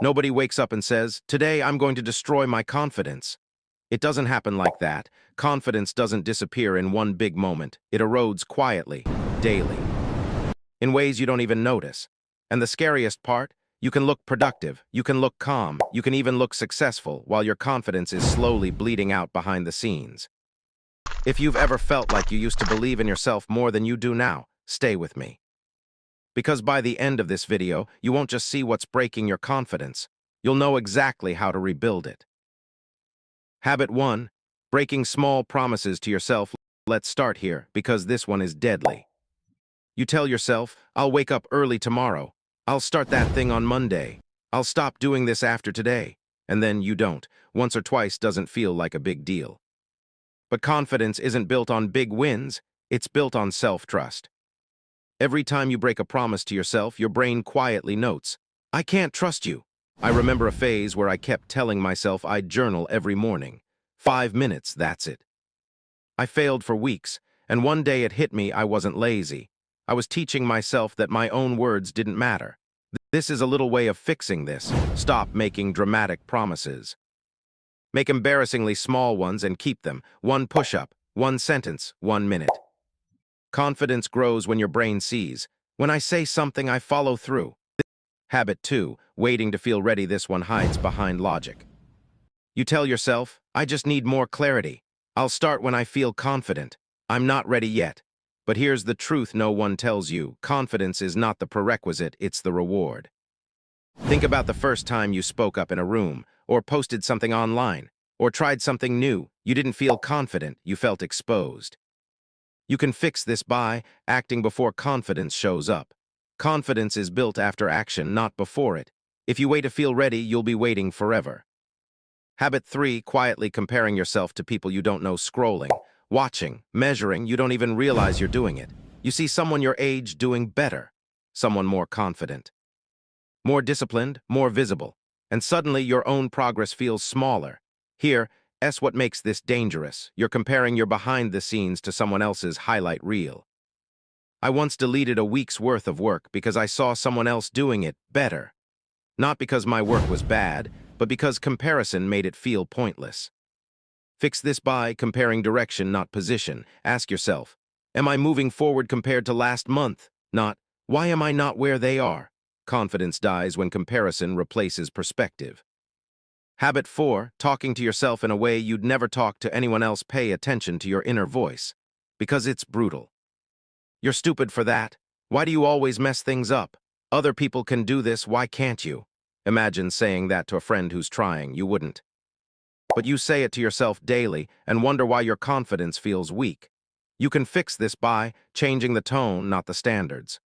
Nobody wakes up and says, "Today I'm going to destroy my confidence." It doesn't happen like that. Confidence doesn't disappear in one big moment. It erodes quietly, daily, in ways you don't even notice. And the scariest part? You can look productive, you can look calm, you can even look successful while your confidence is slowly bleeding out behind the scenes. If you've ever felt like you used to believe in yourself more than you do now, stay with me. Because by the end of this video, you won't just see what's breaking your confidence. You'll know exactly how to rebuild it. Habit 1. Breaking small promises to yourself. Let's start here, because this one is deadly. You tell yourself, "I'll wake up early tomorrow. I'll start that thing on Monday. I'll stop doing this after today." And then you don't. Once or twice doesn't feel like a big deal. But confidence isn't built on big wins. It's built on self-trust. Every time you break a promise to yourself, your brain quietly notes, "I can't trust you." I remember a phase where I kept telling myself I'd journal every morning. 5 minutes, that's it. I failed for weeks, and one day it hit me I wasn't lazy. I was teaching myself that my own words didn't matter. This is a little way of fixing this. Stop making dramatic promises. Make embarrassingly small ones and keep them. One push-up, one sentence, 1 minute. Confidence grows when your brain sees, "When I say something, I follow through." Habit 2, waiting to feel ready. This one hides behind logic. You tell yourself, "I just need more clarity. I'll start when I feel confident. I'm not ready yet." But here's the truth no one tells you. Confidence is not the prerequisite, it's the reward. Think about the first time you spoke up in a room, or posted something online, or tried something new. You didn't feel confident, you felt exposed. You can fix this by acting before confidence shows up. Confidence is built after action, not before it. If you wait to feel ready, you'll be waiting forever. Habit 3, quietly comparing yourself to people you don't know. Scrolling, watching, measuring, you don't even realize you're doing it. You see someone your age doing better, someone more confident, more disciplined, more visible, and suddenly your own progress feels smaller. Here, what makes this dangerous. You're comparing your behind the scenes to someone else's highlight reel. I once deleted a week's worth of work because I saw someone else doing it better. Not because my work was bad, but because comparison made it feel pointless. Fix this by comparing direction, not position. Ask yourself, am I moving forward compared to last month? Not, why am I not where they are? Confidence dies when comparison replaces perspective. Habit 4, talking to yourself in a way you'd never talk to anyone else. Pay attention to your inner voice, because it's brutal. "You're stupid for that. Why do you always mess things up? Other people can do this, why can't you?" Imagine saying that to a friend who's trying. You wouldn't. But you say it to yourself daily and wonder why your confidence feels weak. You can fix this by changing the tone, not the standards.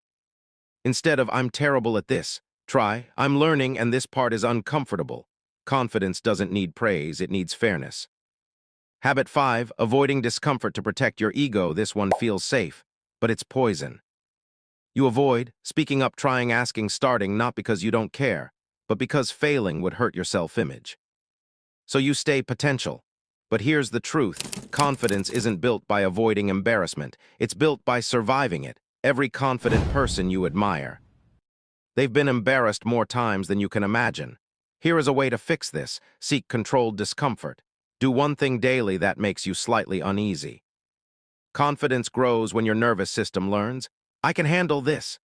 Instead of "I'm terrible at this," try "I'm learning and this part is uncomfortable." Confidence doesn't need praise, it needs fairness. Habit 5, avoiding discomfort to protect your ego. This one feels safe, but it's poison. You avoid speaking up, trying, asking, starting, not because you don't care, but because failing would hurt your self-image. So you stay potential. But here's the truth. Confidence isn't built by avoiding embarrassment. It's built by surviving it. Every confident person you admire, they've been embarrassed more times than you can imagine. Here is a way to fix this. Seek controlled discomfort. Do one thing daily that makes you slightly uneasy. Confidence grows when your nervous system learns, "I can handle this."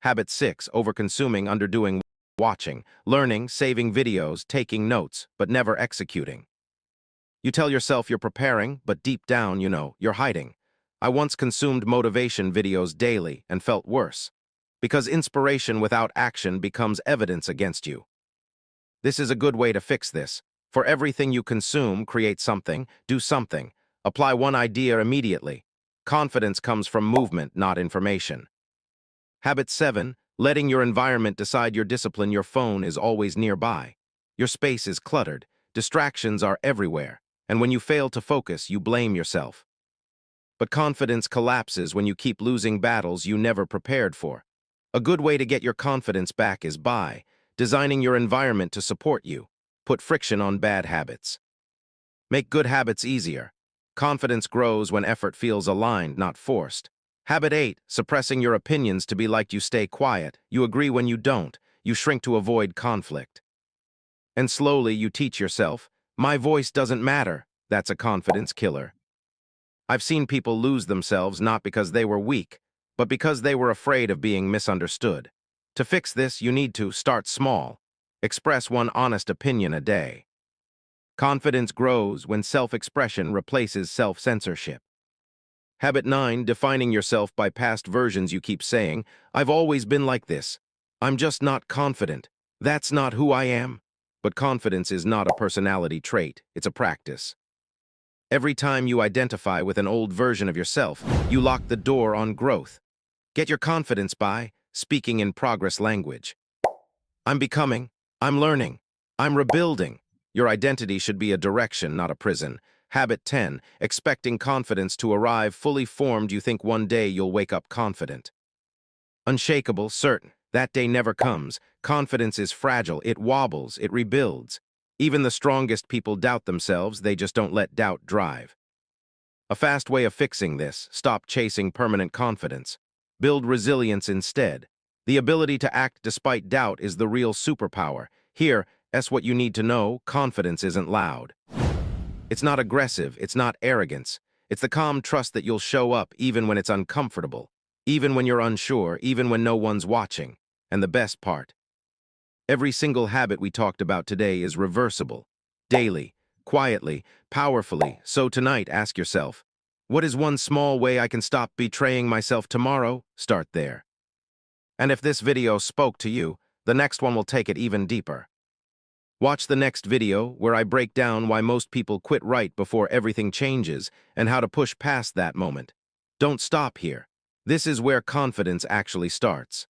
Habit 6, overconsuming, underdoing, watching, learning, saving videos, taking notes, but never executing. You tell yourself you're preparing, but deep down, you know, you're hiding. I once consumed motivation videos daily and felt worse, because inspiration without action becomes evidence against you. This is a good way to fix this. For everything you consume, create something, do something. Apply one idea immediately. Confidence comes from movement, not information. Habit 7, letting your environment decide your discipline. Your phone is always nearby. Your space is cluttered. Distractions are everywhere. And when you fail to focus, you blame yourself. But confidence collapses when you keep losing battles you never prepared for. A good way to get your confidence back is by designing your environment to support you. Put friction on bad habits. Make good habits easier. Confidence grows when effort feels aligned, not forced. Habit 8, suppressing your opinions to be liked. You stay quiet. You agree when you don't. You shrink to avoid conflict. And slowly you teach yourself, my voice doesn't matter. That's a confidence killer. I've seen people lose themselves not because they were weak, but because they were afraid of being misunderstood. To fix this, you need to start small. Express one honest opinion a day. Confidence grows when self-expression replaces self-censorship. Habit 9, defining yourself by past versions. You keep saying, I've always been like this. I'm just not confident. That's not who I am. But confidence is not a personality trait, it's a practice. Every time you identify with an old version of yourself, you lock the door on growth. Get your confidence by speaking in progress language. I'm becoming, I'm learning, I'm rebuilding. Your identity should be a direction, not a prison. Habit 10, expecting confidence to arrive fully formed. You think one day you'll wake up confident. Unshakable, certain. That day never comes. Confidence is fragile. It wobbles. It rebuilds. Even the strongest people doubt themselves. They just don't let doubt drive. A fast way of fixing this: stop chasing permanent confidence. Build resilience instead. The ability to act despite doubt is the real superpower. Here, that's what you need to know: confidence isn't loud. It's not aggressive. It's not arrogance. It's the calm trust that you'll show up even when it's uncomfortable, even when you're unsure, even when no one's watching. And the best part, every single habit we talked about today is reversible. Daily, quietly, powerfully. So tonight, ask yourself, what is one small way I can stop betraying myself tomorrow? Start there. And if this video spoke to you, the next one will take it even deeper. Watch the next video where I break down why most people quit right before everything changes and how to push past that moment. Don't stop here. This is where confidence actually starts.